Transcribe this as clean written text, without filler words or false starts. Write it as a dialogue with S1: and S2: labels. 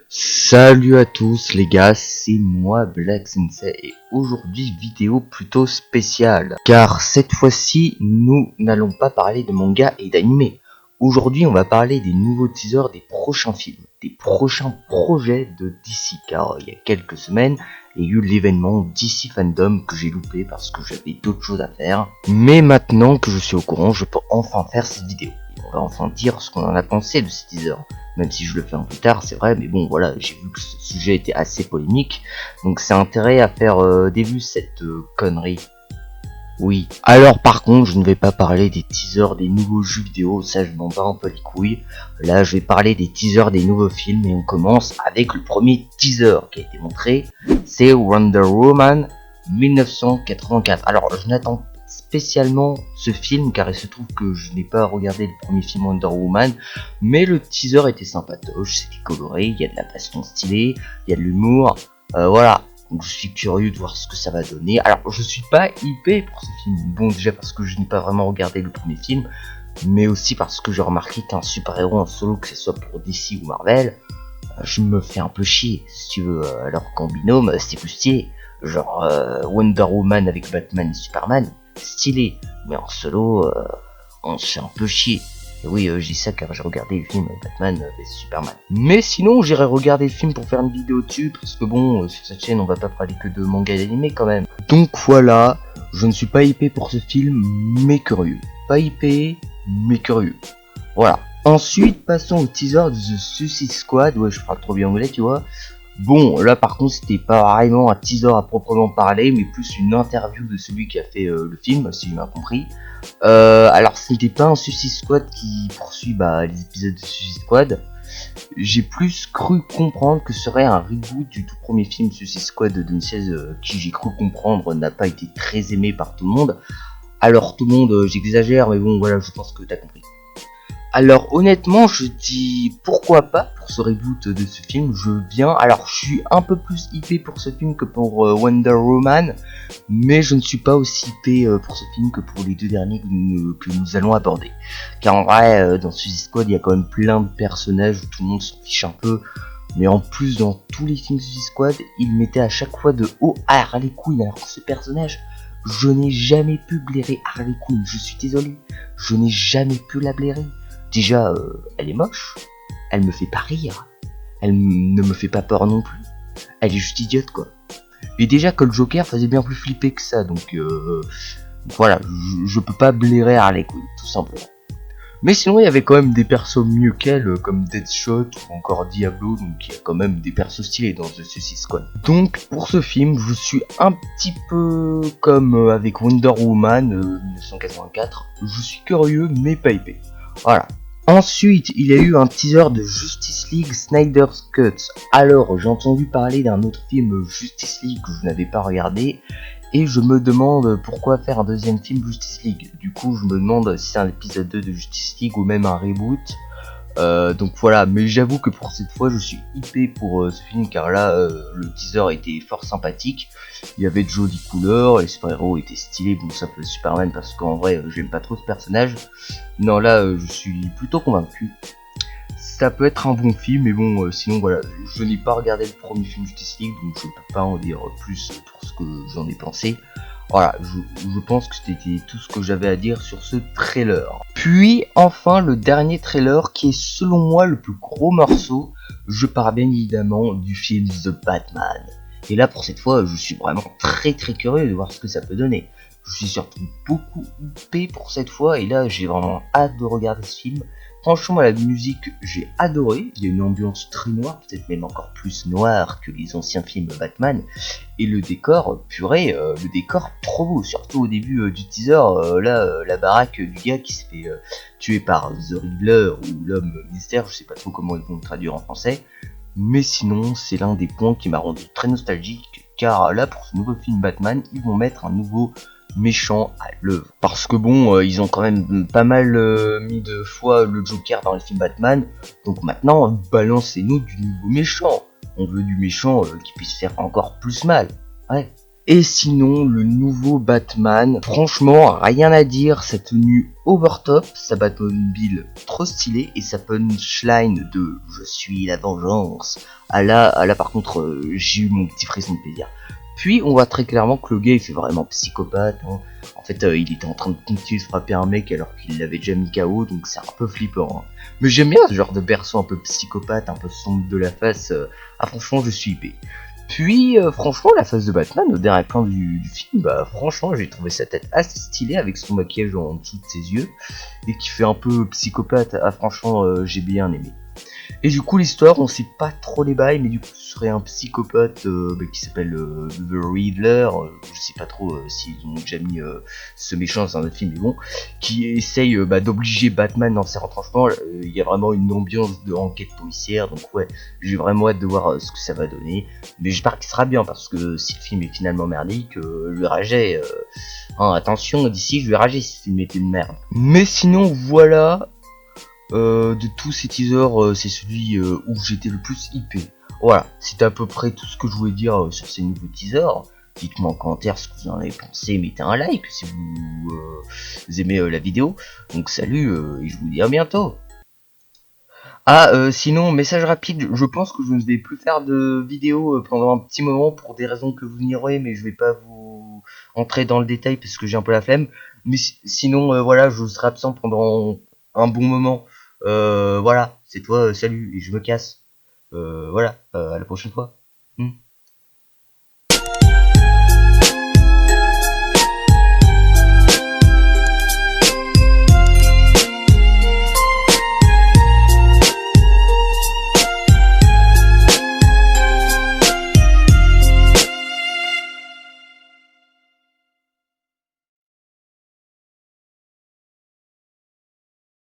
S1: Salut à tous les gars, c'est moi Black Sensei et aujourd'hui vidéo plutôt spéciale. Car cette fois-ci, nous n'allons pas parler de manga et d'anime. Aujourd'hui, on va parler des nouveaux teasers des prochains films, des prochains projets de DC. Car il y a quelques semaines, il y a eu l'événement DC Fandom que j'ai loupé parce que j'avais d'autres choses à faire. Mais maintenant que je suis au courant, je peux enfin faire cette vidéo. Et on va enfin dire ce qu'on en a pensé de ces teasers. Même si je le fais un peu tard, c'est vrai, mais bon, voilà, j'ai vu que ce sujet était assez polémique, donc c'est intérêt à faire début cette connerie. Oui. Alors par contre, je ne vais pas parler des teasers des nouveaux jeux vidéo, ça je m'en bats un peu les couilles. Là, je vais parler des teasers des nouveaux films, et on commence avec le premier teaser qui a été montré, c'est Wonder Woman 1984. Alors, je n'attends spécialement ce film car il se trouve que je n'ai pas regardé le premier film Wonder Woman, mais le teaser était sympatoche, c'était coloré, il y a de la baston stylée, il y a de l'humour, voilà. Donc je suis curieux de voir ce que ça va donner. Alors je suis pas hypé pour ce film, bon déjà parce que je n'ai pas vraiment regardé le premier film, mais aussi parce que j'ai remarqué qu'un super héros en solo, que ce soit pour DC ou Marvel, je me fais un peu chier si tu veux, alors qu'en binôme c'est plus stylé. Genre Wonder Woman avec Batman et Superman, stylé, mais en solo on se fait un peu chier. Et oui, j'ai ça car j'ai regardé le film Batman vs Superman. Mais sinon, j'irai regarder le film pour faire une vidéo dessus, parce que bon, sur cette chaîne, on va pas parler que de manga et d'anime quand même. Donc voilà, je ne suis pas hypé pour ce film, mais curieux. Pas hypé, mais curieux. Voilà. Ensuite, passons au teaser de The Suicide Squad. Ouais, je parle trop bien anglais, tu vois. Bon, là par contre, c'était pas vraiment un teaser à proprement parler, mais plus une interview de celui qui a fait le film, si j'ai bien compris. Alors, ce n'était pas un Suicide Squad qui poursuit les épisodes de Suicide Squad. J'ai plus cru comprendre que ce serait un reboot du tout premier film Suicide Squad de 2016, qui j'ai cru comprendre n'a pas été très aimé par tout le monde. Alors tout le monde, j'exagère, mais bon voilà, je pense que t'as compris. Alors honnêtement, je dis pourquoi pas pour ce reboot de ce film, je veux bien. Alors je suis un peu plus hypé pour ce film que pour Wonder Woman, mais je ne suis pas aussi hypé pour ce film que pour les deux derniers que nous allons aborder. Car en vrai, dans Suicide Squad, il y a quand même plein de personnages où tout le monde s'en fiche un peu. Mais en plus, dans tous les films Suicide Squad, ils mettaient à chaque fois de haut Harley Quinn. Alors ce personnage, je n'ai jamais pu blairer Harley Quinn, je suis désolé, je n'ai jamais pu la blairer. Déjà, elle est moche, elle me fait pas rire, elle ne me fait pas peur non plus, elle est juste idiote quoi. Et déjà que le Joker faisait bien plus flipper que ça, donc voilà, je peux pas blairer Harley Quinn, tout simplement. Mais sinon, il y avait quand même des persos mieux qu'elle, comme Deadshot ou encore Diablo, donc il y a quand même des persos stylés dans The Suicide Squad. Donc pour ce film, je suis un petit peu comme avec Wonder Woman 1984, je suis curieux mais pas hypé. Voilà. Ensuite, il y a eu un teaser de Justice League Snyder's Cut. Alors, j'ai entendu parler d'un autre film Justice League que je n'avais pas regardé, et je me demande pourquoi faire un deuxième film Justice League. Du coup, je me demande si c'est un épisode 2 de Justice League ou même un reboot. Donc voilà, mais j'avoue que pour cette fois je suis hypé pour ce film car là le teaser était fort sympathique, il y avait de jolies couleurs, les super-héros étaient stylés, bon ça peut Superman parce qu'en vrai j'aime pas trop ce personnage. Non là je suis plutôt convaincu, ça peut être un bon film, mais bon sinon voilà, je n'ai pas regardé le premier film Justice League donc je ne peux pas en dire plus pour ce que j'en ai pensé. Voilà, je pense que c'était tout ce que j'avais à dire sur ce trailer. Puis enfin le dernier trailer qui est selon moi le plus gros morceau, je parle bien évidemment du film The Batman. Et là pour cette fois je suis vraiment très curieux de voir ce que ça peut donner. Je suis surtout beaucoup hypé pour cette fois et là j'ai vraiment hâte de regarder ce film. Franchement la musique j'ai adoré, il y a une ambiance très noire, peut-être même encore plus noire que les anciens films Batman. Et le décor, purée, le décor trop beau, surtout au début du teaser, la baraque du gars qui se fait tuer par The Riddler ou l'homme mystère, je sais pas trop comment ils vont le traduire en français, mais sinon c'est l'un des points qui m'a rendu très nostalgique, car là pour ce nouveau film Batman, ils vont mettre un nouveau méchant à l'œuvre. Parce que bon, ils ont quand même pas mal mis de fois le Joker dans le film Batman, donc maintenant balancez-nous du nouveau méchant. On veut du méchant qui puisse faire encore plus mal. Ouais. Et sinon, le nouveau Batman, franchement, rien à dire, sa tenue overtop, sa Batmobile trop stylée et sa punchline de "Je suis la vengeance". À la par contre, j'ai eu mon petit frisson de plaisir. Puis on voit très clairement que le gars il fait vraiment psychopathe, hein. En fait, il était en train de continuer de frapper un mec alors qu'il l'avait déjà mis KO, donc c'est un peu flippant, hein. Mais j'aime bien ce genre de perso un peu psychopathe, un peu sombre de la face. Ah franchement, je suis hypé. Puis franchement, la face de Batman au dernier plan du film, bah franchement j'ai trouvé sa tête assez stylée avec son maquillage en dessous de ses yeux et qui fait un peu psychopathe. Ah franchement j'ai bien aimé. Et du coup, l'histoire, on sait pas trop les bails, mais du coup, ce serait un psychopathe qui s'appelle The Riddler. Je sais pas trop s'ils ont déjà mis ce méchant dans un autre film, mais bon, qui essaye d'obliger Batman dans ses retranchements. Il y a vraiment une ambiance de enquête policière, donc ouais, j'ai vraiment hâte de voir ce que ça va donner. Mais j'espère qu'il sera bien, parce que si le film est finalement merdique, je lui rageais. Hein, attention, d'ici, je lui rageais si le film était une merde. Mais sinon, voilà. De tous ces teasers, c'est celui où j'étais le plus hypé. Voilà, c'était à peu près tout ce que je voulais dire sur ces nouveaux teasers. Dites-moi en commentaire ce que vous en avez pensé, mettez un like si vous aimez la vidéo. Donc salut et je vous dis à bientôt. Ah, sinon, message rapide, je pense que je ne vais plus faire de vidéos pendant un petit moment pour des raisons que vous ignorez, mais je vais pas vous entrer dans le détail parce que j'ai un peu la flemme. Mais sinon, voilà, je serai absent pendant un bon moment. Voilà, c'est toi, salut, et je me casse. Voilà, à la prochaine fois. Hmm.